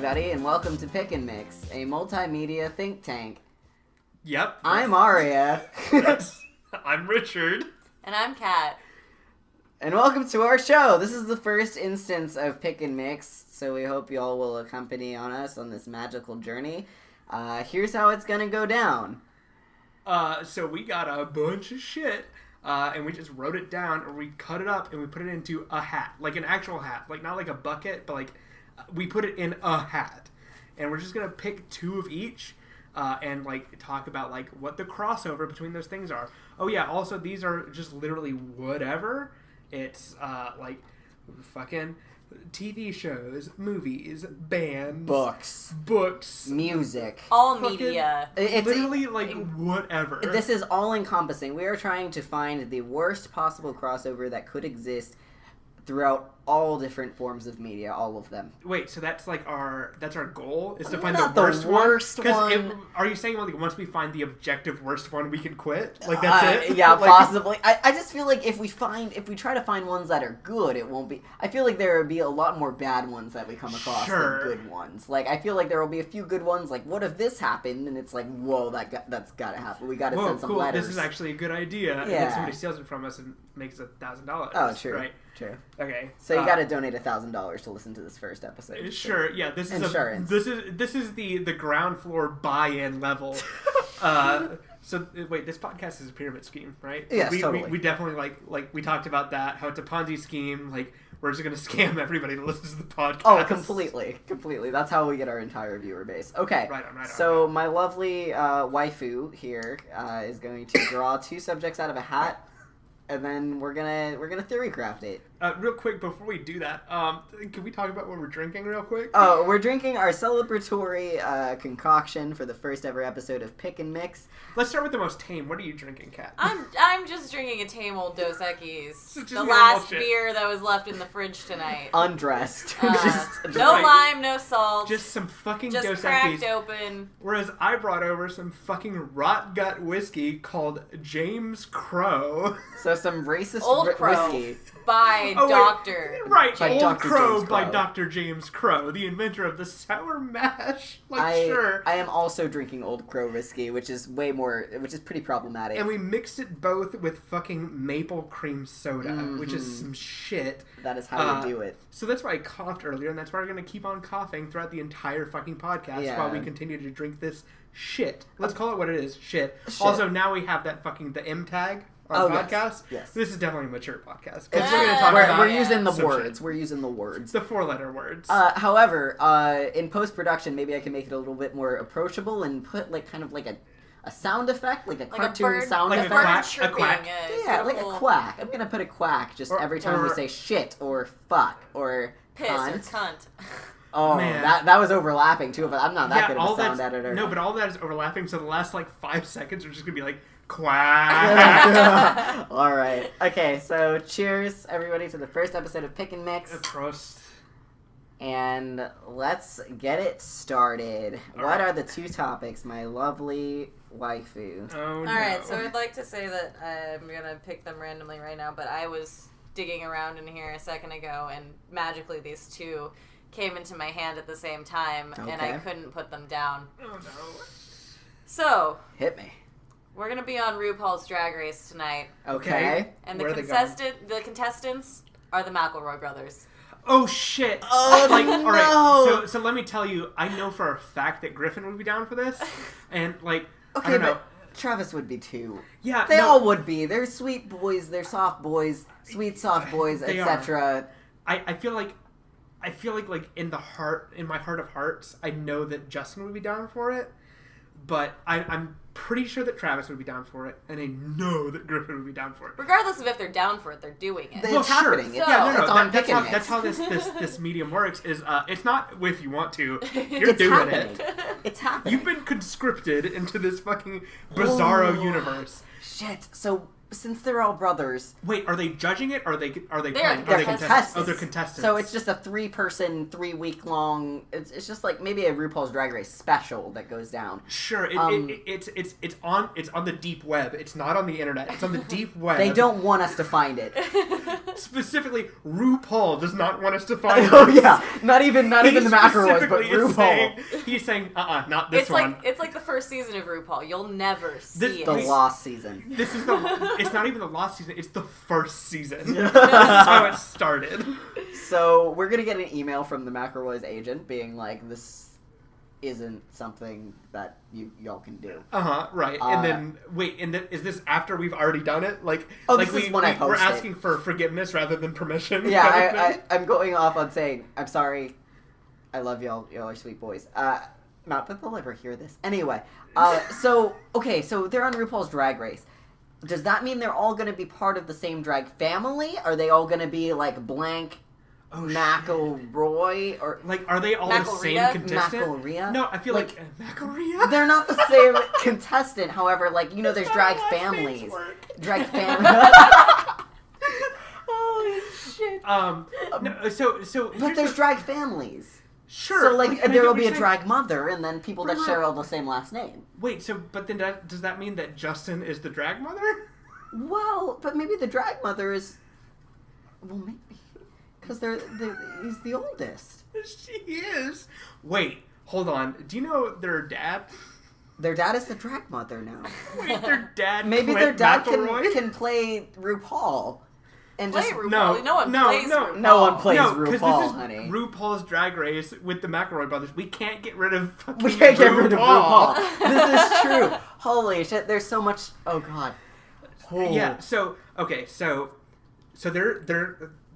everybody, and welcome to Pick and Mix, a multimedia think tank. Yep. I'm Aria. I'm Richard. And I'm Kat. And welcome to our show. This is the first instance of Pick and Mix, so we hope y'all will accompany on us on this magical journey. Here's how it's gonna go down. So we got a bunch of shit, and we just wrote it down, or we cut it up, and we put it into a hat. Like an actual hat. Like, not like a bucket, but like, we put it in a hat. And we're just gonna pick two of each, and like, talk about like, what the crossover between those things are. Oh yeah, also these are just literally whatever. It's, like, fucking TV shows, movies, bands, books, music, all media. It's literally like whatever. This is all encompassing. We are trying to find the worst possible crossover that could exist throughout all different forms of media, all of them. Wait, so that's like our goal is to find Not the worst one. Are you saying like once we find the objective worst one, we can quit? Like that's it? Yeah, like, possibly. I just feel like if we try to find ones that are good, it won't be. I feel like there will be a lot more bad ones that we come across than good ones. Like I feel like there will be a few good ones. Like what if this happened? And it's like, whoa, that's gotta happen. We gotta send some letters. This is actually a good idea. Yeah. And then somebody steals it from us and makes $1,000. Oh, true. Right. True. Okay. So you gotta donate $1,000 to listen to this first episode. Sure. Yeah. This is insurance. This is the ground floor buy-in level. So wait, this podcast is a pyramid scheme, right? Yes, totally. We definitely like we talked about that. How it's a Ponzi scheme. Like we're just gonna scam everybody that listens to the podcast. Oh, completely. That's how we get our entire viewer base. Okay. Right on. So my lovely waifu here is going to draw two subjects out of a hat. And then we're gonna theory craft it. Real quick before we do that, can we talk about what we're drinking real quick? Oh, we're drinking our celebratory concoction for the first ever episode of Pick and Mix. Let's start with the most tame. What are you drinking, Kat? I'm just drinking a tame old Dos Equis. The normal last shit. beer that was left in the fridge tonight. Undressed. No lime, no salt. Just some fucking just Dos cracked Equis. open. Whereas I brought over some fucking rot gut whiskey called James Crow. So some racist Old Crow. whiskey. By Dr. Right, by Old Dr. Crow James by Crow. Dr. James Crow, the inventor of the sour mash. I am also drinking Old Crow whiskey, which is pretty problematic. And we mixed it both with fucking maple cream soda, which is some shit. That is how you do it. So that's why I coughed earlier, and that's why we're going to keep on coughing throughout the entire fucking podcast while we continue to drink this shit. Let's call it what it is, shit. Also, now we have that fucking, the M tag on podcast. Yes. This is definitely a mature podcast. Yeah. Because we're going to talk about We're using the some words. shit. We're using the words. The 4-letter words. However, in post-production, maybe I can make it a little bit more approachable and put like kind of like a sound effect, like a cartoon sound like effect. a quack. Yeah, like a quack. I'm gonna put a quack just every time we say shit or fuck or Piss cunt. or cunt. Oh, Man. that was overlapping too, but I'm not that good of a sound editor. No, but all that is overlapping, so the last like 5 seconds are just going to be like, quack. All right. Okay, so cheers, everybody, to the first episode of Pick and Mix. Prost. And let's get it started. What are the two topics, my lovely waifu? Oh, no. Alright, so I'd like to say that I'm going to pick them randomly right now, but I was digging around in here a second ago, and magically these two came into my hand at the same time, and I couldn't put them down. Oh, no. So, Hit me. we're going to be on Rupaul's Drag Race tonight. Okay. And Where are the contestants are the McElrace brothers. Oh, shit. Oh, like, no. All right, so let me tell you, I know for a fact that Griffin would be down for this, and, like, Okay, I don't know. but Travis would be too. Yeah, They all would be. They're sweet boys, they're soft boys, sweet soft boys, They etc. I feel like in my heart of hearts, I know that Justin would be down for it, but I'm pretty sure that Travis would be down for it, and I know that Griffin would be down for it. Regardless of if they're down for it, they're doing it. It's happening. So- It's, Yeah, it's on that's Pick and Mix. that's how this medium works. Is it's not if you want to, you're It's doing happening. it. It's happening. You've been conscripted into this fucking bizarro universe. Shit. So since they're all brothers, Wait, are they judging it? Or are they playing? Are they're they contestants. Oh, they're contestants. So it's just a 3-person, 3-week long. It's just like maybe a RuPaul's Drag Race special that goes down. Sure, it's on the deep web. It's not on the internet. It's on the deep web. They don't want us to find it. Specifically, RuPaul does not want us to find Oh this. yeah, not even the McElrace, but specifically is RuPaul. he's saying, not this one. It's like the first season of RuPaul. You'll never see The it. lost season. This is it's not even the lost season, it's the first season. This is how it started. So we're gonna get an email from the McElrace agent being like, this isn't something that y'all can do. Right. And then wait, is this after we've already done it? Like, this is when I post we're it. asking for forgiveness rather than permission. Yeah, I'm going off on saying, I'm sorry, I love y'all are sweet boys. Not that they'll ever hear this. Anyway, so they're on RuPaul's Drag Race. Does that mean they're all going to be part of the same drag family? Are they all going to be like blank McElroy? Or like, are they all the same contestant? McElrace? No, I feel like McElrace? They're not the same contestant. However, like, there's drag families. Drag families. Holy shit. But there's drag families. Sure. So, like, I there will get be what a you're drag mother, and then people that Right. share all the same last name. Wait, but then does that mean that Justin is the drag mother? Well, but maybe the drag mother is... Well, maybe. Because he's the oldest. She is. Wait, hold on. Do you know their dad? Their dad is the drag mother now. Wait, their dad Maybe Clint their dad McElroy? can play RuPaul. And Play just... RuPaul. No one plays RuPaul. No one plays No, because RuPaul, this is honey. RuPaul's Drag Race with the McElroy brothers. We can't get rid of fucking We can't get rid of RuPaul. RuPaul. This is true. Holy shit, there's so much... Oh, God. Oh. Yeah, so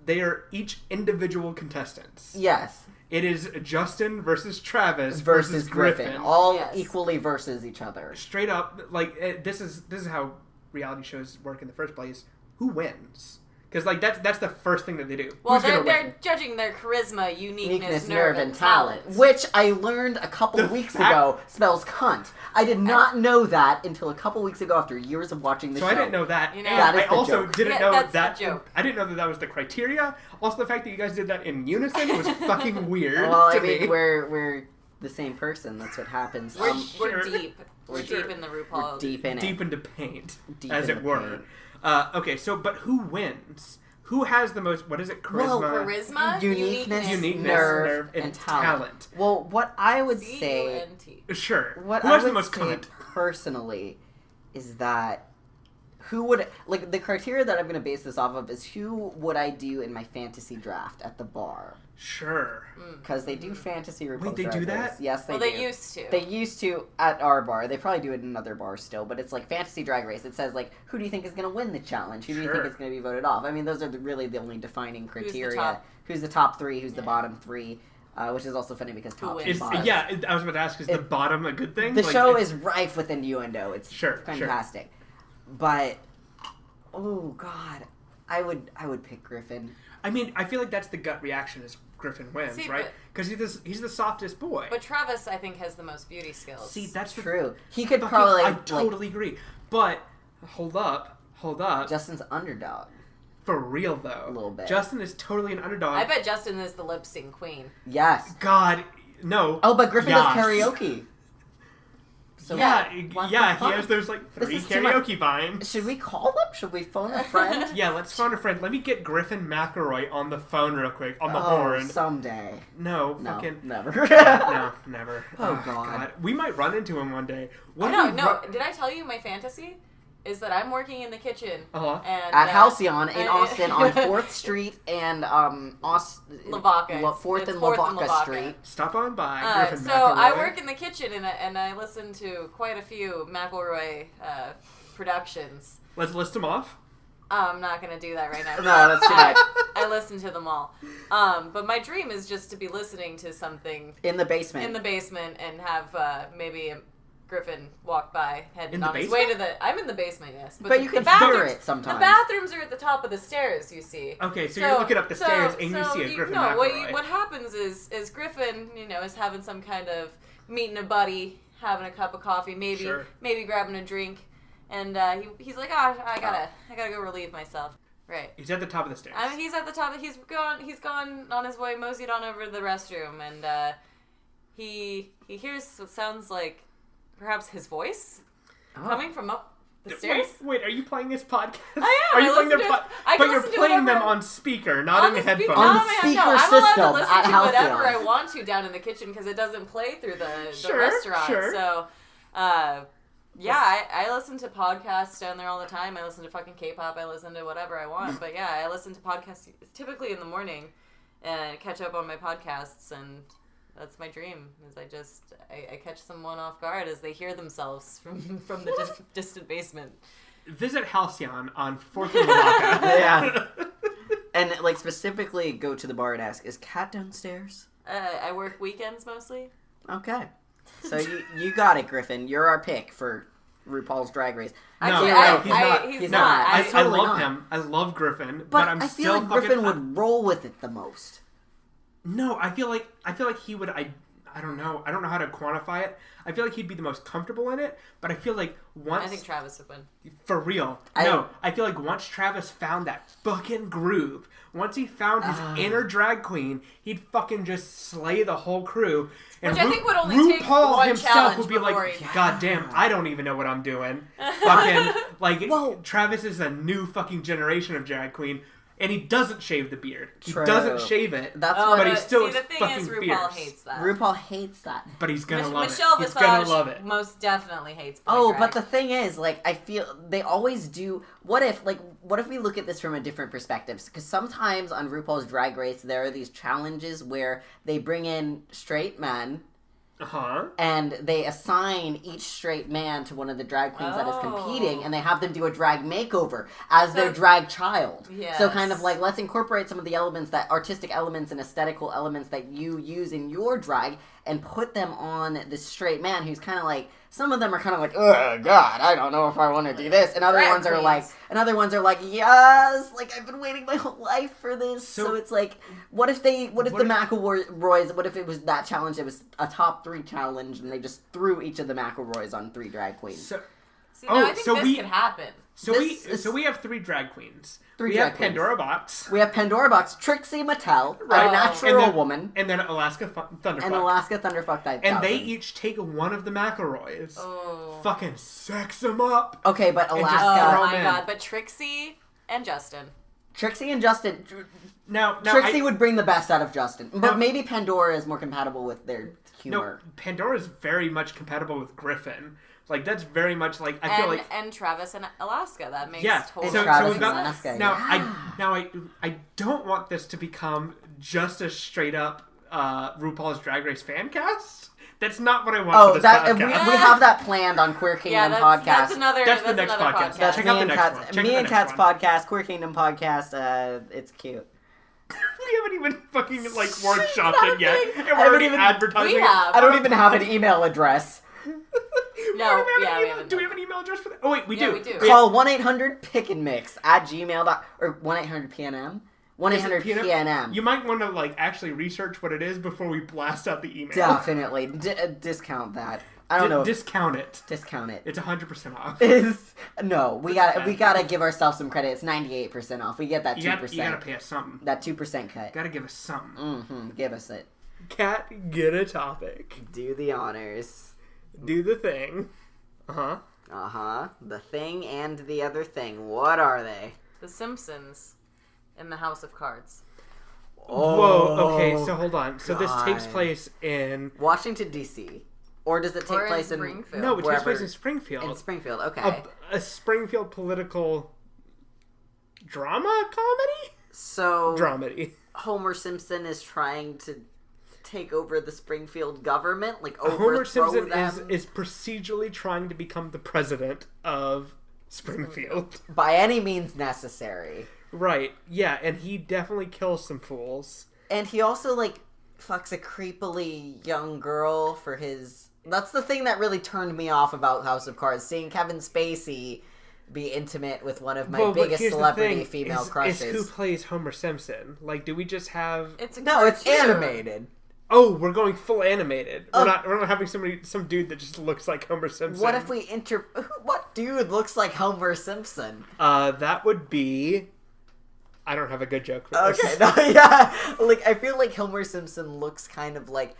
they are each individual contestants. Yes. It is Justin versus Travis Versus Griffin. All Yes. equally versus each other. Straight up, like, this is how reality shows work in the first place. Who wins? Because, like, that's the first thing that they do. Well, Who's gonna they're win? judging their charisma, uniqueness, Nerve, and talent. Which I learned a couple The weeks fact- ago spells cunt. I did not know that until a couple weeks ago after years of watching the show. So I didn't know that. You know, and that is I the also joke. didn't Yeah, know that's that. the joke. I didn't know that was the criteria. Also, the fact that you guys did that in unison was fucking weird. Well, to I mean, me. we're the same person. That's what happens. We're Sure. deep. We're Sure. deep in the RuPaul. We're deep in it. deep into paint, Deep as in it the were. Okay, so but who wins? Who has the most? What is it? Charisma, Charisma, Uniqueness, uniqueness, nerve, and and talent. talent. Well, what I would say, C-U-N-T. Sure. what Who I has would the most say cunt? personally, is that who would, like, the criteria that I'm going to base this off of is who would I do in my fantasy draft at the bar? Sure. Because they do fantasy RuPaul's Wait, they Drag do that? Race. Yes, they Well, do. they used to. They used to at our bar. They probably do it in another bar still, but it's like fantasy drag race. It says like, who do you think is going to win the challenge? Who do you think Sure. is going to be voted off? I mean, those are really the only defining criteria. top? Who's the top three? Who's the bottom three? Which is also funny because top wins? and Is, bottom. yeah, I was about to ask, is the bottom a good thing? The Like, show it's- is rife with innuendo. It's Sure, fantastic. But oh god, I would pick Griffin. I mean, I feel like that's the gut reaction is Griffin wins, See, right? but- Because he's the softest boy. But Travis, I think, has the most beauty skills. See, that's the True. He could fucking- probably I totally agree. But hold up. Justin's underdog. For real though, A little bit. Justin is totally an underdog. I bet Justin is the lip sync queen. Yes. God, no. Oh, but Griffin Yes. does karaoke. So yeah, what the he fuck? has those like This 3 is too much. karaoke vines. Should we call them? Should we phone a friend? Yeah, let's phone a friend. Let me get Griffin McElroy on the phone real quick, on the Oh, horn. someday. No, No, fucking never. no, never. Oh, God. We might run into him one day. What No, if we no. ru- Did I tell you my fantasy? Is that I'm working in the kitchen Uh-huh. and At Halcyon in and- Austin on 4th Street and Lavaca. 4th It's and 4th and Lavaca Lavaca. Street. Stop on by, Griffin So McElroy. I work in the kitchen and I listen to quite a few McElroy productions. Let's list them off. I'm not gonna do that right now. No, that's too bad. I listen to them all. But my dream is just to be listening to something In the basement. in the basement and have maybe Griffin walk by heading In the on his way basement? to the. I'm in the basement, yes. But the, you can the hear bathrooms- it sometimes. The bathrooms are at the top of the stairs. You see. Okay, so you're looking up the stairs and you see a Griffin No, McElroy. what happens is Griffin, is having some kind of meeting a buddy, having a cup of coffee, maybe Sure. maybe grabbing a drink, and he's like, I gotta go relieve myself. Right. He's at the top of the stairs. I mean, he's at the top. He's gone on his way, moseyed on over to the restroom, and he hears what sounds like perhaps his voice Oh. coming from up The stairs? Wait, are you playing this podcast? I am. Are you playing their But you're playing them on speaker, not in headphones. On the speaker I'm allowed system to listen at to Halcyon. whatever I want to down in the kitchen because it doesn't play through the restaurant. Sure. So, I listen to podcasts down there all the time. I listen to fucking K-pop. I listen to whatever I want. But yeah, I listen to podcasts typically in the morning and catch up on my podcasts, and that's my dream. Is I catch someone off guard as they hear themselves from the distant basement. Visit Halcyon on 4th and Malacca. Yeah. And, like, specifically go to the bar and ask, is Kat downstairs? I work weekends mostly. Okay. So you got it, Griffin. You're our pick for RuPaul's Drag Race. No, he's not. I love him. I love Griffin, but I feel like Griffin would roll with it the most. No, I feel like he would. I don't know. I don't know how to quantify it. I feel like he'd be the most comfortable in it, but I feel like once... I think Travis would win. For real. I feel like once Travis found that fucking groove, once he found his inner drag queen, he'd fucking just slay the whole crew. And Which I think would only take RuPaul one himself challenge would be before like, God damn, I don't even know what I'm doing. Fucking, Travis is a new fucking generation of drag queen. And he doesn't shave the beard. He doesn't shave it. But he still the thing fucking is, RuPaul fierce. hates that. RuPaul hates that. But he's gonna love Michelle it. He's gonna love it. most definitely hates boy drag. But the thing is, like, I feel they always do. What if we look at this from a different perspective? Because sometimes on RuPaul's Drag Race, there are these challenges where they bring in straight men. And they assign each straight man to one of the drag queens that is competing, and they have them do a drag makeover as their drag child. Yes. So kind of like, let's incorporate some of the elements, that artistic elements and aesthetical elements that you use in your drag, and put them on this straight man who's kind of like, some of them are kind of like, oh God, I don't know if I want to do this, and other ones are like, yes, like I've been waiting my whole life for this. So it's like, what if the McElroys, what if it was that challenge? It was a top 3 challenge, and they just threw each of the McElroys on 3 drag queens. I think this could happen. So we have 3 drag queens. We have Pandora Box. We have Pandora Box, Trixie Mattel, a natural woman, and then Alaska Thunderfuck. And Alaska Thunderfuck 5000. And they each take one of the McElroys. Fucking sex them up. Okay, but Alaska. Oh my God! But Trixie and Justin. Now Trixie would bring the best out of Justin, but maybe Pandora is more compatible with their humor. No, Pandora is very much compatible with Griffin. Like, that's very much like, I feel like... And Travis and Alaska, that makes total sense. sense. So we've got... Alaska, I don't want this to become just a straight up RuPaul's Drag Race fan cast. That's not what I want for this podcast. We have that planned on Queer Kingdom Podcast. That's the next podcast. Check out the next one. Me and Kat's podcast, Queer Kingdom Podcast. It's cute. We haven't even fucking, like, workshopped it yet. And we're already advertising. I don't even have an email address. No, do we have an email address for that? Oh, wait, we do. We do. Call 1-800-PICK-AND-MIX at gmail.com, or 1-800-PNM? 1-800-PNM. You might want to, like, actually research what it is before we blast out the email. Definitely. Discount that. I don't know. Discount it. Discount it. It's 100% off. No, we gotta give ourselves some credit. It's 98% off. We get that 2%. You gotta pay us something. That 2% cut. You gotta give us something. Give us it. Kat, get a topic. Do the honors. Do the thing. The thing and the other thing. What are they? The Simpsons in the House of Cards. Whoa, okay, so hold on. So this takes place in... Washington, D.C. Or does it take place in Springfield? No, it takes place in Springfield. In Springfield, okay. A Springfield political drama comedy? So... Dramedy. Homer Simpson is trying to take over the Springfield government, like overthrow Homer Simpson them. is procedurally trying to become the president of Springfield. By any means necessary. Right, yeah, and he definitely kills some fools. And he also, like, fucks a creepily young girl for his... That's the thing that really turned me off about House of Cards, seeing Kevin Spacey be intimate with one of my biggest celebrity female crushes. Is who plays Homer Simpson? Like, do we just have... It's animated. Oh, we're going full animated. We're not having some dude that just looks like Homer Simpson. What if we what dude looks like Homer Simpson? That would be... I don't have a good joke for this. Okay, no, yeah. Like, I feel like Homer Simpson looks kind of like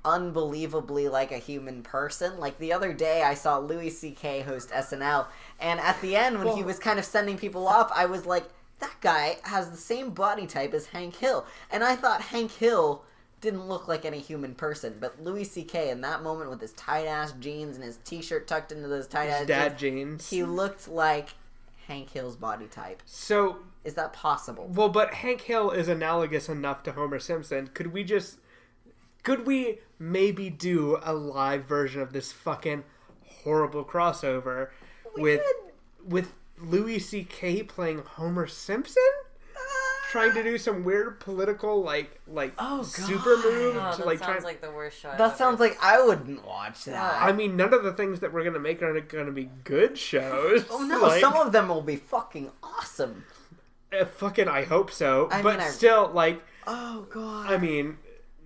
unbelievably like a human person. Like, the other day I saw Louis C.K. host SNL, and at the end when he was kind of sending people off, I was like, that guy has the same body type as Hank Hill. And I thought Hank Hill didn't look like any human person, but Louis C.K. in that moment with his tight-ass jeans and his t-shirt tucked into those tight-ass dad jeans, he looked like Hank Hill's body type. So... is that possible? Well, but Hank Hill is analogous enough to Homer Simpson. Could we maybe do a live version of this fucking horrible crossover with Louis C.K. playing Homer Simpson? Trying to do some weird political, super move. Oh, to, that sounds like the worst show That sounds like I wouldn't watch that. I mean, none of the things that we're going to make are going to be good shows. Oh, no, some of them will be fucking awesome. I hope so. Still, oh, God. I mean...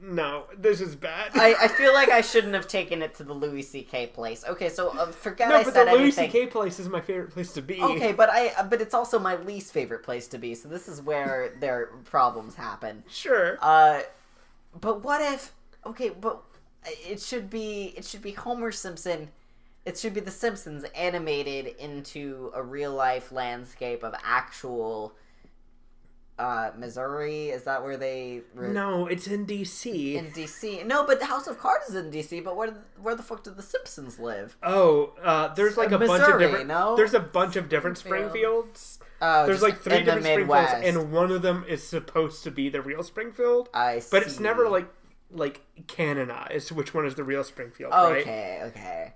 No, this is bad. I feel like I shouldn't have taken it to the Louis C.K. place. Okay, so forget I said anything. No, but the Louis C.K. place is my favorite place to be. Okay, but it's also my least favorite place to be, so this is where their problems happen. Sure. But what if... Okay, but it should be Homer Simpson... It should be The Simpsons animated into a real-life landscape of actual... Missouri? Is that where they... No, it's in D.C. In D.C. No, but House of Cards is in D.C., but where the fuck do the Simpsons live? Oh, there's like a Missouri, bunch of different... No? There's a bunch of different Springfields. Oh, there's like 3 different Springfields, and one of them is supposed to be the real Springfield. I see. But it's never like canonized which one is the real Springfield, right? Okay.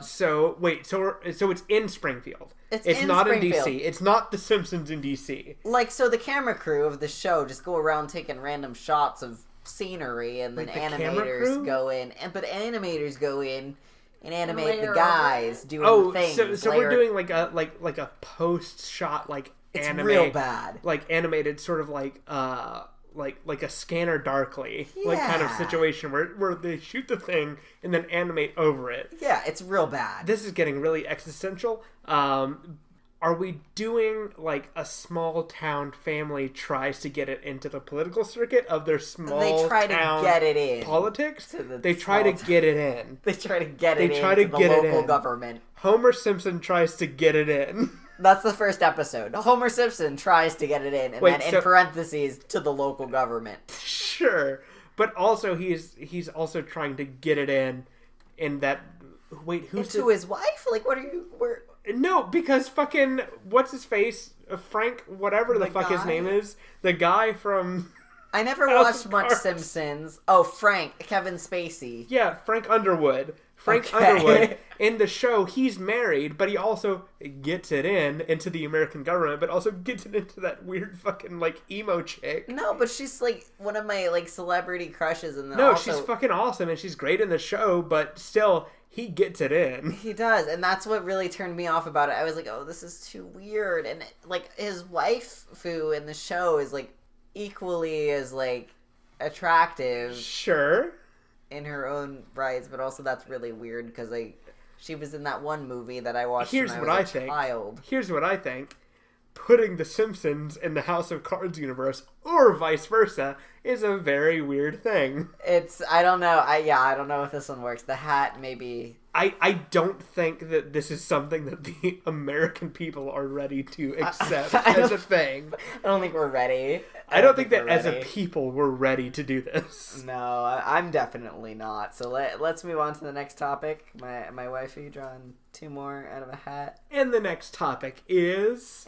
So it's in Springfield. It's in not Springfield. in DC. It's not The Simpsons in DC. So the camera crew of the show just go around taking random shots of scenery, and then animators go in, but animators go in and animate the guys doing things. So we're doing like a post shot it's anime, real bad, animated sort of like a Scanner Darkly kind of situation where they shoot the thing and then animate over it. Yeah, it's real bad. This is getting really existential. Are we doing a small town family tries to get it into the political circuit of their small town? They try to get it in politics. They try to get it in. They try to get it into the local government. Homer Simpson tries to get it in. That's the first episode. Homer Simpson tries to get it in, and then in parentheses, to the local government. Sure. But also, he's also trying to get it in that... Wait, who's... Into his wife? What are you... Where... No, because fucking... What's his face? Frank, whatever the fuck his name is. The guy from... I never watched much Simpsons. Oh, Frank. Kevin Spacey. Yeah, Frank Underwood. Underwood, in the show, he's married, but he also gets it into the American government, but also gets it into that weird fucking, emo chick. No, but she's, one of my, celebrity crushes. And she's fucking awesome, and she's great in the show, but still, he gets it in. He does, and that's what really turned me off about it. I was like, oh, this is too weird. And, his waifu in the show is, equally as, attractive. Sure. In her own rights, but also that's really weird because she was in that one movie that I watched when I was a child. Here's what I think. Putting The Simpsons in the House of Cards universe, or vice versa, is a very weird thing. I don't know. I don't know if this one works. The hat, maybe... I don't think that this is something that the American people are ready to accept as a thing. I don't think we're ready. I don't think that as a people we're ready to do this. No, I'm definitely not. So let's move on to the next topic. My wifey drawing 2 more out of a hat. And the next topic is...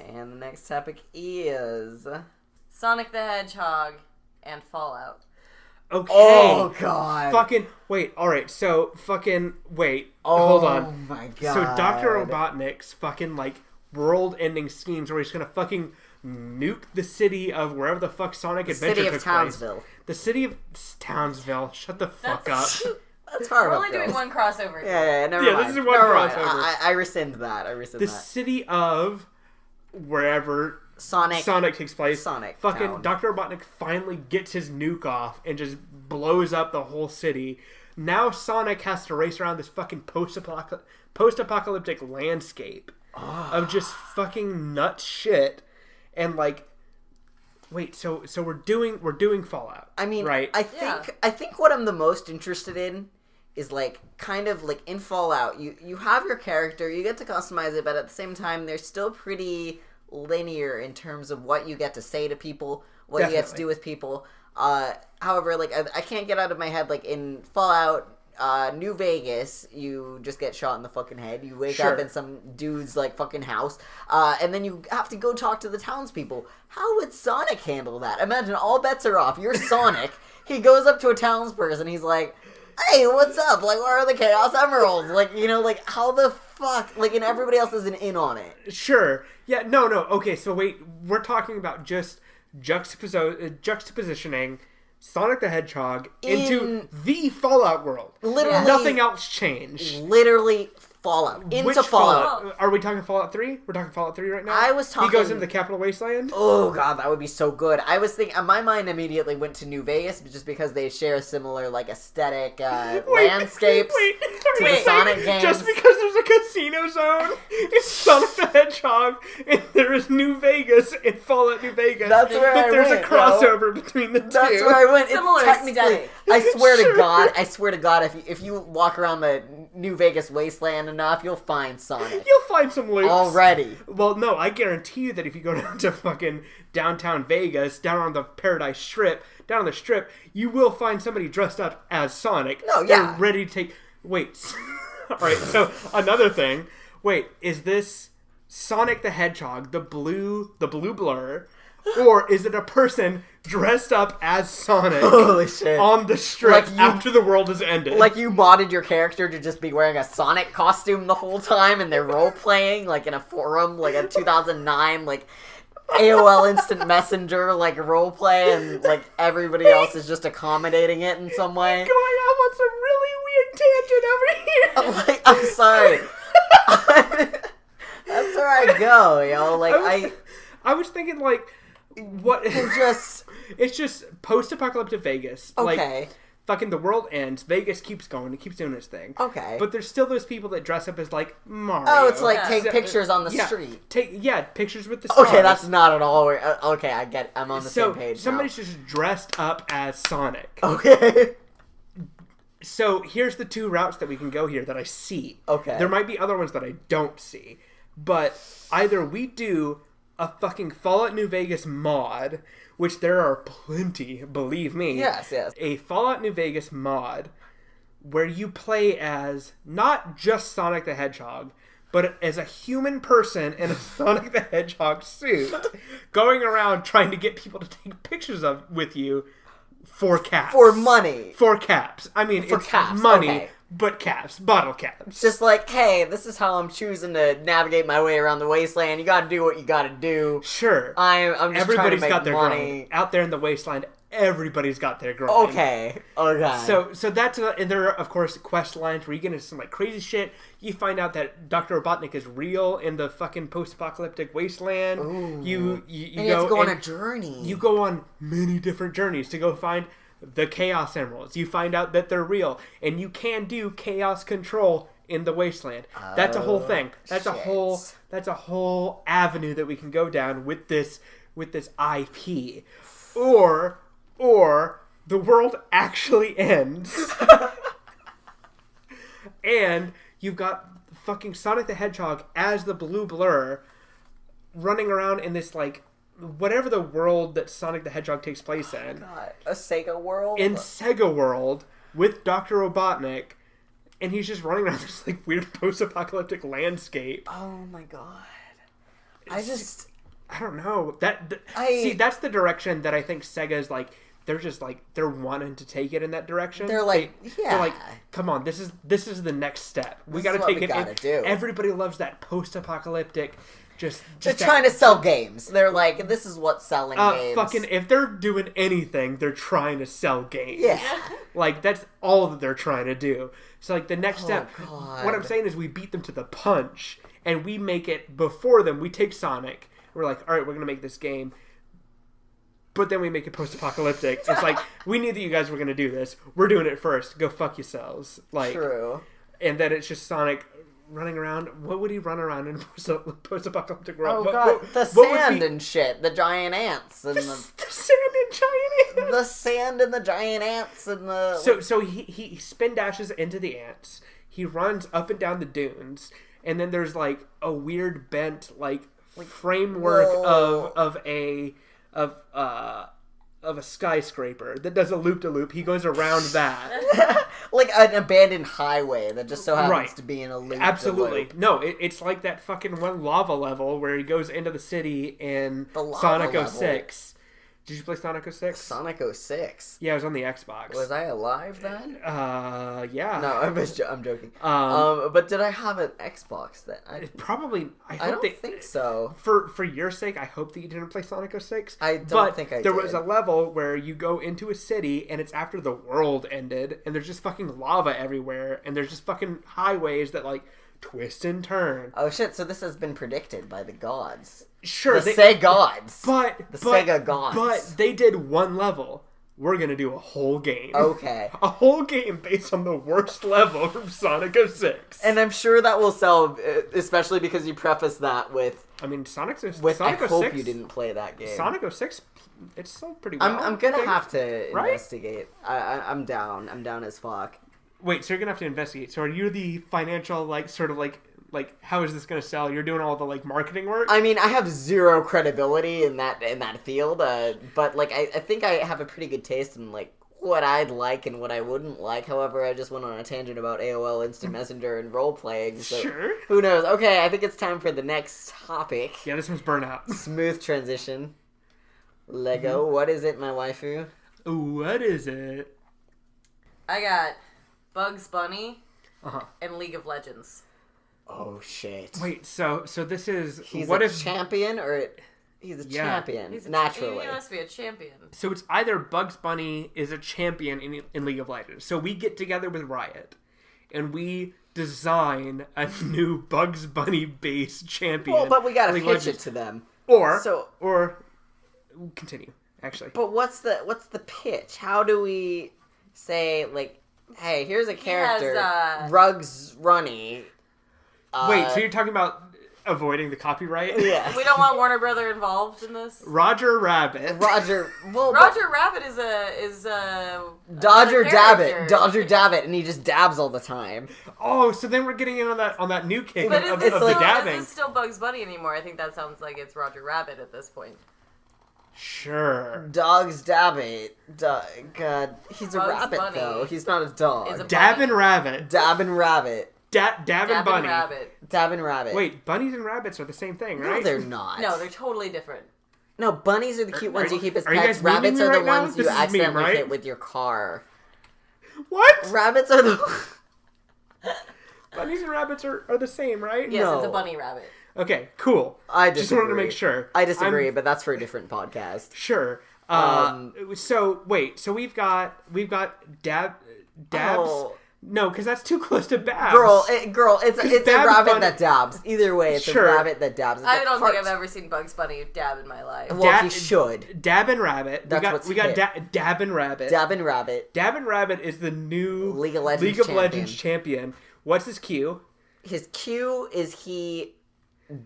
Sonic the Hedgehog and Fallout. Okay. Oh, God. Fucking... Wait, alright, so fucking... Wait, oh, hold on. Oh, my God. So Dr. Robotnik's fucking, world-ending schemes where he's gonna fucking nuke the city of wherever the fuck Sonic Adventure took place. Townsville. The city of Townsville. Shut the fuck up. That's far. We're only doing one crossover. Yeah, never mind. This is one crossover. I rescind that. The city of wherever... Sonic takes place. Fucking Town. Dr. Robotnik finally gets his nuke off and just blows up the whole city. Now Sonic has to race around this fucking post-apocalyptic landscape of just fucking nut shit. And Wait, so we're doing Fallout. I mean, right? I think what I'm the most interested in is like kind of like in Fallout, you have your character, you get to customize it, but at the same time, they're still pretty linear in terms of what you get to say to people, what you get to do with people. However, like I can't get out of my head like in Fallout New Vegas, you just get shot in the fucking head. You wake up in some dude's like fucking house, and then you have to go talk to the townspeople. How would Sonic handle that? Imagine all bets are off. You're Sonic. He goes up to a townsperson. He's like, "Hey, what's up? Like, where are the Chaos Emeralds? Like, you know, like how the fuck? Like, and everybody else isn't in on it." Sure. Yeah. No. Okay. So wait, we're talking about just juxtapositioning Sonic the Hedgehog into the Fallout world. Literally, nothing else changed. Literally, Fallout into Fallout. Are we talking Fallout 3? We're talking Fallout 3 right now. I was talking. He goes into the Capital Wasteland. Oh god, that would be so good. I was thinking. My mind immediately went to New Vegas, just because they share a similar like aesthetic landscapes to the Sonic games. Just because there's a casino zone, it's Sonic the Hedgehog, and there is New Vegas in Fallout New Vegas. That's where I there's went, a crossover between the two. That's where I went. Similar Technically, I swear to God, if you walk around the New Vegas wasteland enough, you'll find Sonic. You'll find some loops. Already. Well, no, I guarantee you that if you go down to fucking downtown Vegas, down on the Paradise Strip, down on the Strip, you will find somebody dressed up as Sonic. No, yeah. They're ready to take... Wait. Alright, so another thing. Wait, is this Sonic the Hedgehog, the blue blur, or is it a person dressed up as Sonic Holy shit. on the Strip Like after the world has ended? Like you modded your character to just be wearing a Sonic costume the whole time, and they're role-playing, like in a forum, like a 2009, like... AOL Instant Messenger, like, roleplay, and, like, everybody else is just accommodating it in some way. Going off on some really weird tangent over here. I'm sorry. That's where I go, yo. Like, I was thinking, like, what... It's just post-apocalyptic Vegas. Okay. Like, fucking the world ends. Vegas keeps going. It keeps doing its thing. Okay. But there's still those people that dress up as, like, Mario. Oh, it's like take pictures on the street. Pictures with the stars. Okay, that's not at all... Okay, I get it. I'm on the same page somebody's just dressed up as Sonic. Okay. So here's the two routes that we can go here that I see. Okay. There might be other ones that I don't see. But either we do a fucking Fallout New Vegas mod... Which there are plenty, believe me. Yes. A Fallout New Vegas mod where you play as not just Sonic the Hedgehog, but as a human person in a Sonic the Hedgehog suit, going around trying to get people to take pictures with you for caps. For money. For caps. I mean, it's caps. money. Okay. But caps, bottle caps. Just like, hey, this is how I'm choosing to navigate my way around the wasteland. You gotta do what you gotta do. Sure. I'm just trying to make got their money. grind. Out there in the wasteland, everybody's got their grind. Okay. So that's and there are, of course, quest lines where you get into some like crazy shit. You find out that Dr. Robotnik is real in the fucking post-apocalyptic wasteland. Ooh. You have to go on a journey. You go on many different journeys to go find the Chaos Emeralds. You find out that they're real, and you can do chaos control in the wasteland. That's a whole thing. That's a whole avenue that we can go down with this IP. Or the world actually ends. And you've got fucking Sonic the Hedgehog as the blue blur running around in this like whatever the world that Sonic the Hedgehog takes place in. God, a Sega world? In Sega World with Dr. Robotnik, and he's just running around this like weird post-apocalyptic landscape. Oh my god. I don't know. See, that's the direction that I think Sega's like they're wanting to take it in that direction. They're like, they're like, come on, this is the next step. We got to take it. Do. Everybody loves that post-apocalyptic. They're trying to sell games. They're like, this is what's selling games. Fucking, if they're doing anything, they're trying to sell games. Yeah. Like, that's all that they're trying to do. So, like, the next step, God. what I'm saying is we beat them to the punch, and we make it before them. We take Sonic. We're like, all right, we're going to make this game. But then we make it post-apocalyptic. It's like, we knew that you guys were going to do this. We're doing it first. Go fuck yourselves. Like, True. And then it's just Sonic running around. What would he run around in post-apocalyptic world? Oh god, the sand and shit, the giant ants and the sand and giant ants. The sand and the giant ants and the So he spin dashes into the ants. He runs up and down the dunes, and then there's like a weird bent like framework of a skyscraper that does a loop-de-loop. He goes around that. like an abandoned highway that just so happens to be in a loop. Absolutely. No, it's like that fucking one lava level where he goes into the city in Sonic 06. Did you play Sonic 06? Sonic 06? Yeah, it was on the Xbox. Was I alive then? Yeah. No, I'm joking. But did I have an Xbox then? Probably. I don't think so. For your sake, I hope that you didn't play Sonic 06. I don't think I did. There was a level where you go into a city, and it's after the world ended, and there's just fucking lava everywhere, and there's just fucking highways that, like, twist and turn. Oh shit, so this has been predicted by the gods. Sure. The Sega gods. Sega gods. But they did one level. We're going to do a whole game. Okay. A whole game based on the worst level from Sonic 06. And I'm sure that will sell, especially because you preface that with... I mean, Sonic 06... I hope you didn't play that game. Sonic 06, it's sold pretty well. I'm going to have to investigate. I'm down. I'm down as fuck. Wait, so you're going to have to investigate. So are you the financial, like, sort of, like, how is this going to sell? You're doing all the, like, marketing work? I mean, I have zero credibility in that field, but, like, I think I have a pretty good taste in, like, what I'd like and what I wouldn't like. However, I just went on a tangent about AOL Instant Messenger and role-playing, so sure. Who knows? Okay, I think it's time for the next topic. Yeah, this one's Burnout. Smooth transition. Lego, what is it, my waifu? What is it? I got Bugs Bunny and League of Legends. Oh shit! Wait, so this is he's a champion or he's a champion naturally. He must be a champion. So it's either Bugs Bunny is a champion in League of Legends. So we get together with Riot, and we design a new Bugs Bunny based champion. Well, but we gotta pitch it to them. Or continue actually. But what's the pitch? How do we say like, hey, here's a character, Rugs Runny. Wait, so you're talking about avoiding the copyright? Yeah. We don't want Warner Brother involved in this? Roger Rabbit. Roger Rabbit is Dodger Dabbit, and he just dabs all the time. Oh, so then we're getting in on that new kick of the dabbing. Is this still Bugs Bunny anymore? I think that sounds like it's Roger Rabbit at this point. Sure. Dogs Dabbit. God, he's a rabbit Bunny. though. He's not a dog. Dabbin' Rabbit. Dabbin' Rabbit. Dabbin' Bunny. Dabbin' Rabbit. Wait, bunnies and rabbits are the same thing, right? No, they're not. No, they're totally different. No, bunnies are the cute ones you keep as pets. Rabbits are the ones you accidentally hit with your car. What? Rabbits are the... Bunnies and rabbits are the same, right? Yes, it's a bunny rabbit. Okay, cool. I disagree. Just wanted to make sure. I disagree, but that's for a different podcast. Sure. So we've got Dabs. Oh. No, because that's too close to Babs. Girl, it's a rabbit that dabs. Either way, it's sure. a rabbit that dabs. I don't think I've ever seen Bugs Bunny dab in my life. Well, he should. Dabbin' Rabbit. We got Dabbin' Rabbit. Dabbin' Rabbit. Dabbin' Rabbit is the new League of Legends champion. What's his Q? His Q is he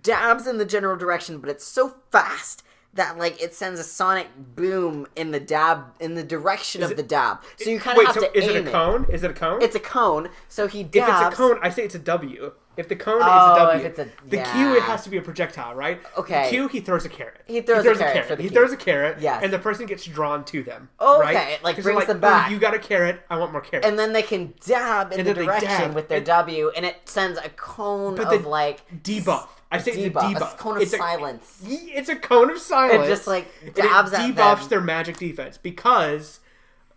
dabs in the general direction, but it's so fast that like it sends a sonic boom in the direction of the dab. So you kind of have to aim it. Is it a cone? Is it a cone? It's a cone. So he dabs. If it's a cone, I say it's a W. If the cone, it's a W. If it's the Q, it has to be a projectile, right? Okay. The Q, he throws a carrot. He throws a carrot for the He Q. throws a carrot, yes. And the person gets drawn to them. Okay, right? like brings them back. Oh, you got a carrot, I want more carrots. And then they can dab in the direction with their W, and it sends a cone of like... debuff. I say it's a debuff. A cone of silence. It's a cone of silence. It just like dabs at them. It debuffs their magic defense because...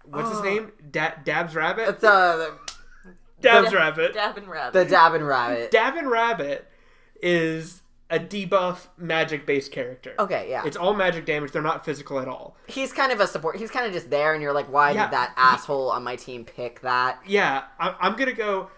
What's his name? Dabs Rabbit? It's Dabs Rabbit. Dabbin' Rabbit. The Dabbin' Rabbit. Dabbin' Rabbit is a debuff magic-based character. Okay, yeah. It's all magic damage. They're not physical at all. He's kind of a support. He's kind of just there, and you're like, why did that asshole on my team pick that? Yeah, I'm gonna go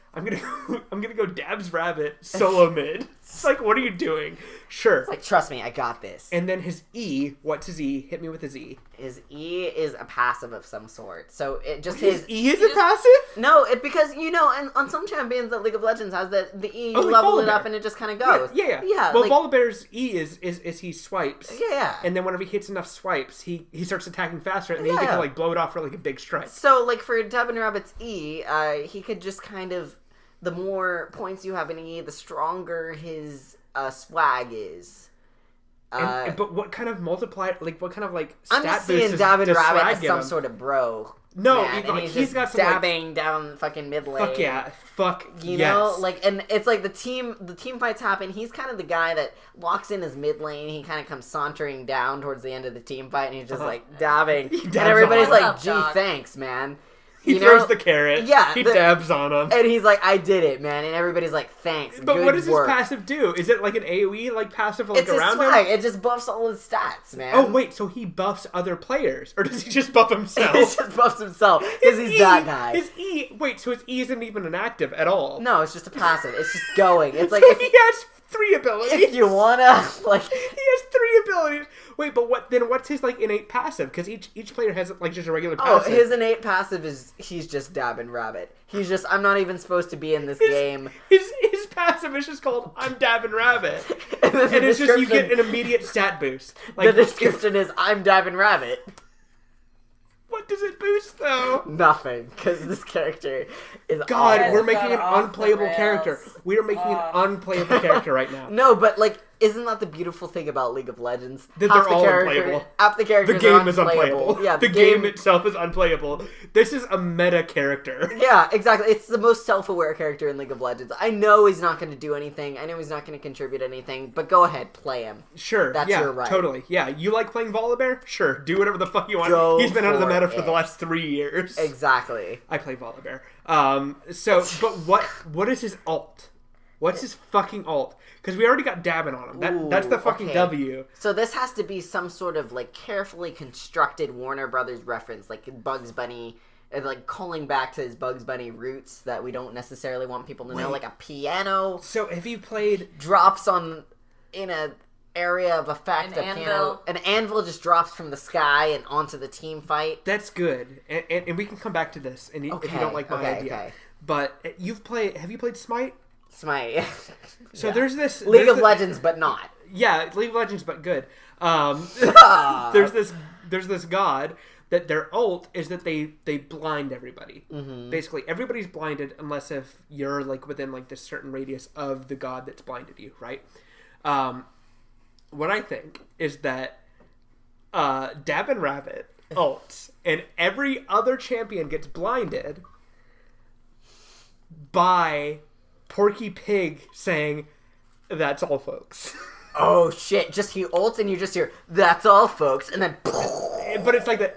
Dabs Rabbit solo mid. It's like, what are you doing? Sure. It's like, trust me, I got this. And then his E, what's his E? Hit me with his E. His E is a passive of some sort. So it just his E is a passive? No, because and on some champions that League of Legends has the E, you like level it up and it just kind of goes. Yeah. Well, Volibear's E is he swipes. Yeah. And then whenever he hits enough swipes, he starts attacking faster, and then he can like blow it off for like a big strike. So like for Dab and Rabbit's E, he could just kind of, the more points you have in E, the stronger his swag is. But what kind of multiplier, like what kind of like stat boost seeing Dab and Rabbit swag as some sort of bro. No, man, he's got some dabbing down fucking mid lane. Fuck yeah, you know, like, and it's like the team fights happen. He's kind of the guy that walks in his mid lane. He kind of comes sauntering down towards the end of the team fight, and he's just like dabbing, and everybody's like, "Gee, thanks, man." He throws the carrot. Yeah. He dabs on him. And he's like, I did it, man. And everybody's like, thanks. But good what does work. his passive do? Is it like an AoE like passive like it's around swag. him? It just buffs all his stats, man. Oh, wait. So he buffs other players? Or does he just buff himself? He just buffs himself. Because he's that guy. His E... Wait, so his E isn't even an active at all? No, it's just a passive. It's just going. It's like... So he has 3 abilities. If you wanna, like... He has 3 abilities. Wait, but what's his, like, innate passive? Because each player has, like, just a regular passive. Oh, his innate passive is he's just Dab and Rabbit. He's just, I'm not even supposed to be in this game. His passive is just called, I'm Dab and Rabbit. and it's just, you get an immediate stat boost. Like, the description is, I'm Dab and Rabbit. What does it boost, though? Nothing, because this character is God, we're making an unplayable character. We are making an unplayable character right now. No, but, like, isn't that the beautiful thing about League of Legends? That they're all unplayable. Half the characters The game is unplayable. Yeah, the game itself is unplayable. This is a meta character. Yeah, exactly. It's the most self-aware character in League of Legends. I know he's not going to do anything. I know he's not going to contribute anything. But go ahead, play him. Sure. That's your right. Totally. Yeah, you like playing Volibear? Sure. Do whatever the fuck you want. He's been out of the meta for the last 3 years. Exactly. I play Volibear. But what is his alt? What's his fucking alt? Because we already got dabbing on him. That's the fucking W. So this has to be some sort of, like, carefully constructed Warner Brothers reference, like Bugs Bunny, like calling back to his Bugs Bunny roots that we don't necessarily want people to know, like a piano. So have you played drops in a area of effect? An anvil just drops from the sky and onto the team fight. That's good, and we can come back to this. And if you don't like my idea, okay. But have you played Smite? Smite. So there's this League of Legends, but not. Yeah, League of Legends, but good. There's this god that their ult is that they blind everybody. Mm-hmm. Basically, everybody's blinded unless if you're like within like this certain radius of the god that's blinded you, right? What I think is that Dab and Rabbit ults and every other champion gets blinded by Porky Pig saying, "That's all, folks." Oh shit! Just he ults and you just hear, "That's all, folks," and then. But it's like the.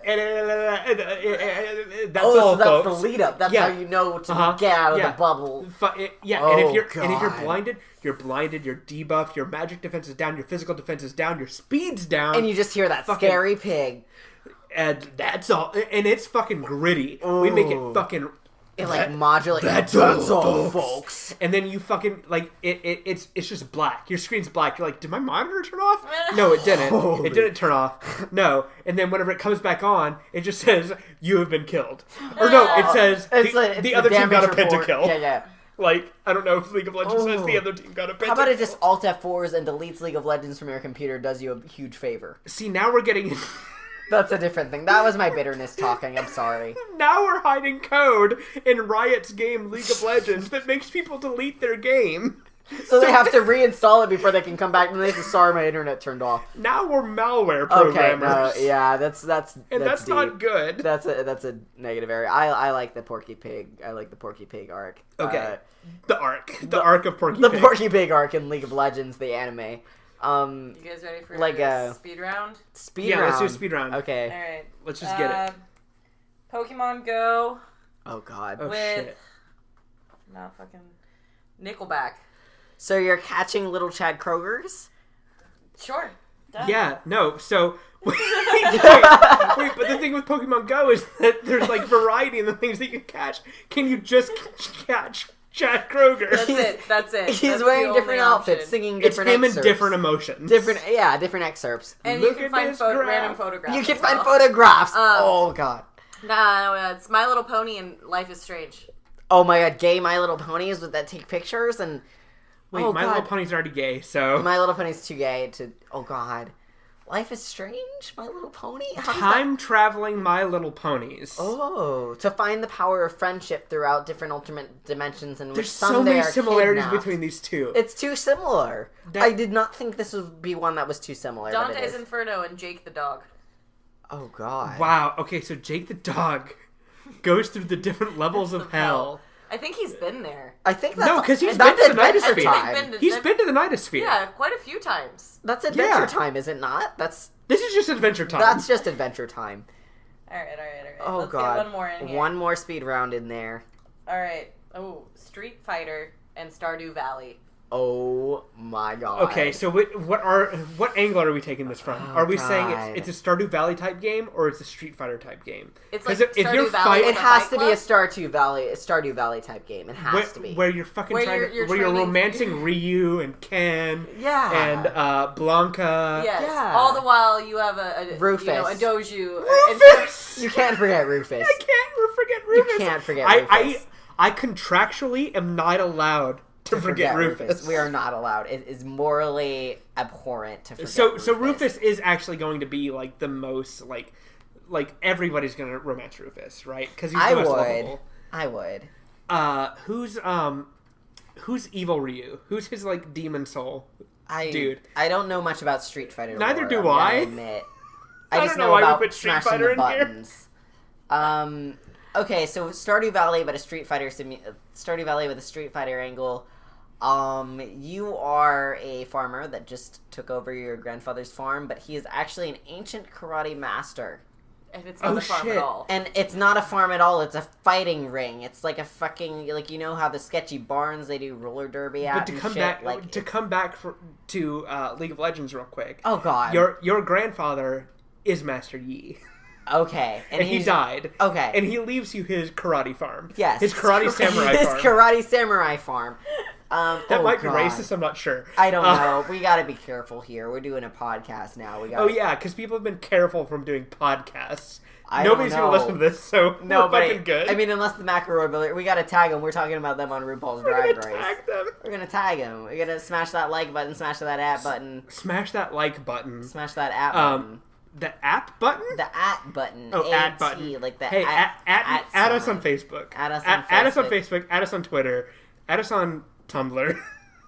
That's all, so that's the lead up. That's how you know to get out of the bubble. And if you're blinded, you're blinded. You're debuffed. Your magic defense is down. Your physical defense is down. Your speed's down. And you just hear that scary pig. And that's all. And it's fucking gritty. Ooh. We make it fucking. It like modulates. That's all, folks. And then you fucking like it's just black. Your screen's black. You're like, did my monitor turn off? No, it didn't. It didn't turn off. No. And then whenever it comes back on, it just says you have been killed. Or no, it says the other team got a pentakill. Yeah. Like, I don't know if League of Legends says the other team got a pentakill. How about it just Alt F4s and deletes League of Legends from your computer? Does you a huge favor. See, now we're getting. That's a different thing. That was my bitterness talking. I'm sorry. Now we're hiding code in Riot's game League of Legends that makes people delete their game. So they have to reinstall it before they can come back. And they say, "Sorry, my internet turned off." Now we're malware programmers. Okay, yeah, that's deep. Not good. That's a negative area. I like the Porky Pig. I like the Porky Pig arc. Okay, the arc of Porky Pig. The Porky Pig arc in League of Legends, the anime. You guys ready for speed round? Round. Let's do speed round. Okay. All right. Let's just get it. Pokemon Go. Oh God. With shit. No fucking Nickelback. So you're catching little Chad Krogers? Sure. Done. Yeah. No. So. Wait, but the thing with Pokemon Go is that there's like variety in the things that you catch. Can you just catch Chad Kroger. That's it. He's That's wearing the different only outfits, option. singing different It's him excerpts. in different emotions. Different excerpts. And Look you at can find this graph. random photographs. You can as find well. photographs. Oh god. No, it's My Little Pony and Life is Strange. Oh my god, gay My Little Ponies that take pictures and... Wait, oh, My Little Pony's already gay, so... My Little Pony's too gay to... Oh god. Life is Strange? My Little Pony? Time-traveling My Little Ponies. Oh, to find the power of friendship throughout different alternate dimensions in which There's some so many they are similarities kidnapped. between these two. It's too similar. I did not think this would be one that was too similar. but it Dante's is. Inferno and Jake the Dog. Oh god. Wow, okay, so Jake the Dog goes through the different levels of hell. I think he's been there. I think that's... No, because he's that's been to the Adventure Nightosphere. Time. He's been to the Nightosphere. Yeah, quite a few times. That's Adventure Yeah. Time, is it not? This is just Adventure Time. That's just Adventure Time. All right. Oh Let's god. get one more in here. One more speed round in there. All right. Oh, Street Fighter and Stardew Valley. Oh my god. Okay, so what angle are we taking this from? Oh, are we God. saying it's a Stardew Valley type game or it's a Street Fighter type game? It's 'Cause like if Stardew you're Valley. It with a has Fight to be a Club? Stardew Valley type game. It has to be. Where you're fucking Where trying you're where you're training- romancing Ryu and Ken Yeah. and Blanca. Yes. Yeah. All the while you have a Rufus. You know, a doju. Rufus! You can't forget Rufus. I can't forget Rufus. You can't forget Rufus. I contractually am not allowed to forget Rufus. We are not allowed. It is morally abhorrent to forget So Rufus is actually going to be like the most like everybody's gonna romance Rufus, right? Because he's the most lovable. I would. Who's evil Ryu? Who's his like demon soul? Dude, I don't know much about Street Fighter. Neither lore, do I'm gonna I. Admit. I just don't know know why we about put Street smashing Fighter the in here. buttons. Okay, so Stardew Valley, but a Street Fighter Stardew Valley with a Street Fighter angle. You are a farmer that just took over your grandfather's farm, but he is actually an ancient karate master. And it's not a farm shit. at all. And it's not a farm at all, it's a fighting ring. It's like a fucking, like, you know how the sketchy barns they do roller derby at But to and come shit? back Like, to come back to League of Legends real quick. oh god. Your grandfather is Master Yi. Okay. And he died. Okay. And he leaves you his karate farm. Yes. His karate samurai His farm. karate samurai farm. That might be God. racist, I'm not sure. I don't know. We gotta be careful here. We're doing a podcast now. We gotta... Oh yeah, because people have been careful from doing podcasts. I Nobody's don't gonna know. listen to this, so we're fucking good. I mean, unless the McElrace, we gotta tag them. We're talking about them on RuPaul's we're Drag gonna Race. tag them. We're gonna tag them. We're gonna smash that like button, smash that at button, Smash that like button. smash that at button. The app button? The at button. Oh, A-T, at button. Like the hey, add us sign. on Facebook. Add us Add us on Facebook. Add us on Twitter. Add us on Tumblr.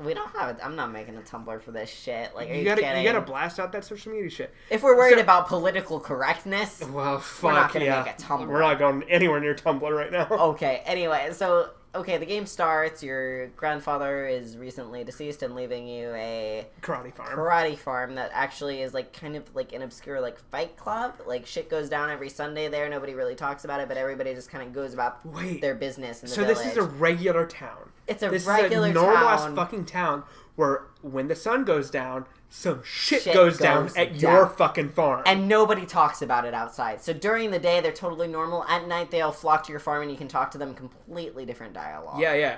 We don't have it. I'm not making a Tumblr for this shit. Like, are you You kidding? gotta blast out that social media shit. If we're worried about political correctness, Well, fuck we're not gonna yeah. make a Tumblr. We're not going anywhere near Tumblr right now. Okay, anyway, so, the game starts, your grandfather is recently deceased and leaving you a Karate farm. that actually is, like, kind of, like, an obscure, like, fight club. Like, shit goes down every Sunday there, nobody really talks about it, but everybody just kind of goes about their business in the village. This is a regular town. It's a this regular is a normal town. ass fucking town where when the sun goes down, some shit Shit goes down goes at down. your fucking farm. And nobody talks about it outside. So during the day, they're totally normal. At night, they all flock to your farm and you can talk to them completely different dialogue. Yeah.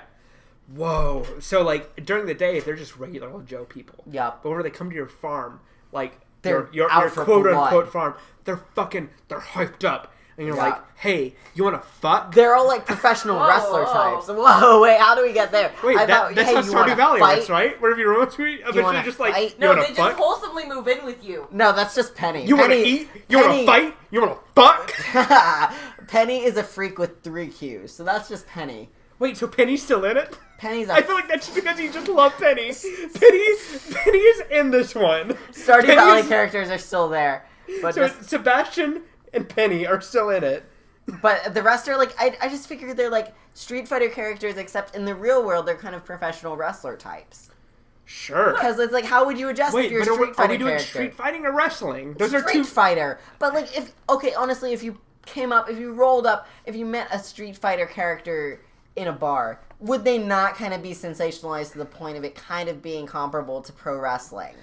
Whoa. So, like, during the day, they're just regular old Joe people. Yup. But when they come to your farm, like, They're your out for quote-unquote blood. farm, they're hyped up. And you're Yeah. like, hey, you want to fuck? They're all like professional wrestler whoa. types. Whoa, wait, how do we get there? Wait, I thought, that's hey, how you wanna Stardew Valley fight? works, right? Where if you romance me, eventually wanna just like, fight? you No, want they to just fuck? wholesomely move in with you. No, that's just Penny. You want to eat? You want to fight? You want to fuck? Penny is a freak with 3 Qs, so that's just Penny. Wait, so Penny's still in it? Penny's a I feel like that's just because you just love Penny. Penny is in this one. Stardew Penny's- Valley characters are still there, but So just, Sebastian and Penny are still in it. but the rest are like I just figured they're like Street Fighter characters, except in the real world they're kind of professional wrestler types. Sure. Because it's like, how would you adjust if Wait, you're a but Street are Fighter we doing character? street fighting or wrestling? Those are Street two. Fighter. But like, honestly, if you rolled up, if you met a Street Fighter character in a bar, would they not kind of be sensationalized to the point of it kind of being comparable to pro wrestling?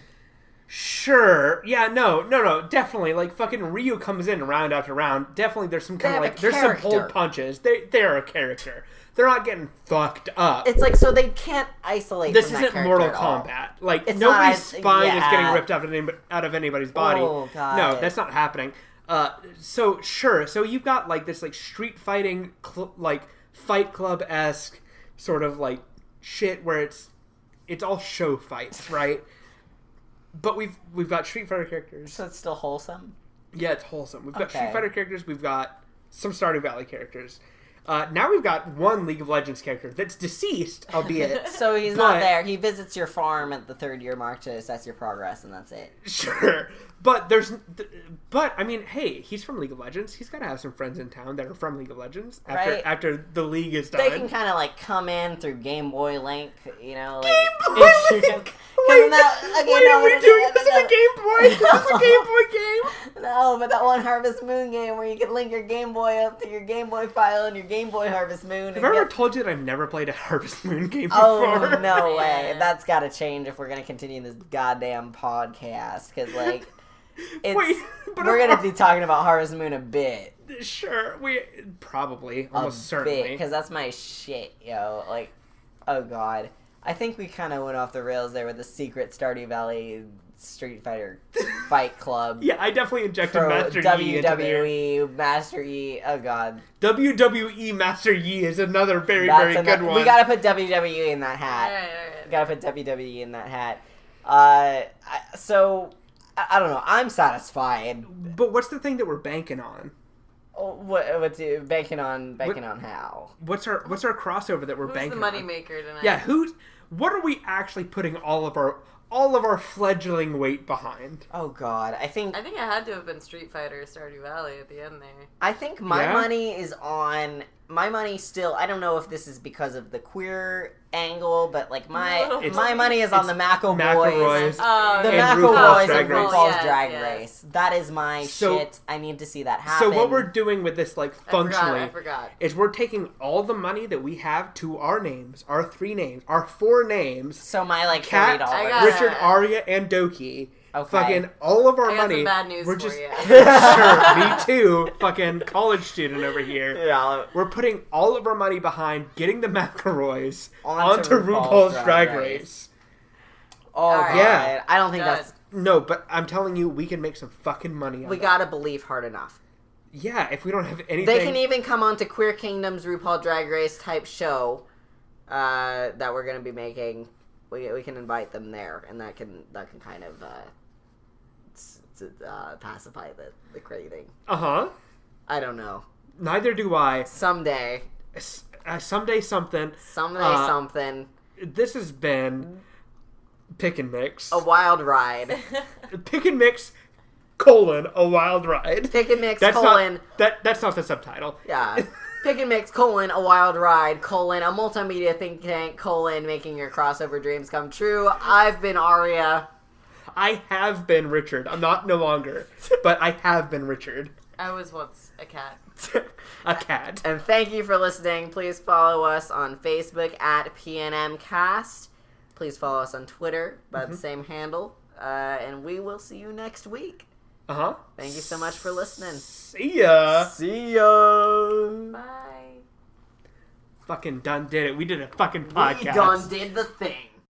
Sure. Yeah, no, definitely. Like, fucking Ryu comes in round after round. Definitely there's some kind of, like, there's some pulled punches. They're a character. They're not getting fucked up. It's like, so they can't isolate this from that isn't Mortal Kombat. Like, nobody's spine is getting ripped out of anybody's body. Oh, God. No, that's not happening. So, sure. So you've got, like, this, like, street fighting, like, Fight Club-esque sort of, like, shit where it's all show fights, right? But we've got Street Fighter characters. So it's still wholesome? Yeah, it's wholesome. We've got Street Fighter characters. We've got some Stardew Valley characters. Now we've got one League of Legends character that's deceased, albeit. So he's not there. He visits your farm at the 3rd year mark to assess your progress, and that's it. Sure. But I mean, hey, he's from League of Legends. He's got to have some friends in town that are from League of Legends after the league is done. They can kind of, like, come in through Game Boy Link, you know? Like, Game Boy Link! Why are we doing this in a Game Boy? This is a Game Boy game? No, but that one Harvest Moon game where you can link your Game Boy up to your Game Boy file and your Game Boy Harvest Moon. Have I ever told you that I've never played a Harvest Moon game before? Oh, no way. That's got to change if we're going to continue this goddamn podcast, because, like... we're going to be talking about Harvest Moon a bit. Sure, probably, almost certainly. Because that's my shit, yo. Like, oh god. I think we kind of went off the rails there with the secret Stardew Valley Street Fighter Fight Club. Yeah, I definitely injected Master Yi into there. WWE, Master Yi, oh god. WWE Master Yi is another very good one. We gotta put WWE in that hat. Alright. Gotta put WWE in that hat. So... I don't know. I'm satisfied. But what's the thing that we're banking on? What's banking on how? What's our crossover that we're banking on? Who's the moneymaker tonight? Yeah, what are we actually putting all of our fledgling weight behind? Oh god, I think it had to have been Street Fighter Stardew Valley at the end there. I think my money is on still. I don't know if this is because of the queer angle, but like my money is on the McElrace. The McElrace and RuPaul's Drag Race. That is my shit. I need to see that happen. So what we're doing with this, like, functionally, I forgot. is we're taking all the money that we have to our names, our 3 names, our 4 names. So my, like, Kat, $30. Richard, Aria, and Doki. Okay. Fucking all of our I got money. Some bad news we're for just you. Sure, me too. Fucking college student over here. Yeah. We're putting all of our money behind getting the McElrace onto RuPaul's RuPaul's Drag Race. Oh god. Yeah. I don't think that's. No, but I'm telling you, we can make some fucking money on We that. gotta believe hard enough. Yeah, if we don't have anything. They can even come on to Queer Kingdom's RuPaul Drag Race type show that we're gonna be making. We can invite them there, and that can kind of pacify the craving. I don't know. Neither do I. Someday Someday something. Something. This has been Pick and Mix. A wild ride. Pick and Mix, a wild ride. Pick and Mix, that's not the subtitle. Yeah. Pick and Mix, a wild ride, a multimedia think tank, making your crossover dreams come true. I've been Aria. I have been Richard. I'm not no longer, but I have been Richard. I was once a cat. A cat. And thank you for listening. Please follow us on Facebook at PNMcast. Please follow us on Twitter by the same handle. And we will see you next week. Thank you so much for listening. See ya. Bye. Fucking done did it. We did a fucking podcast. We done did the thing.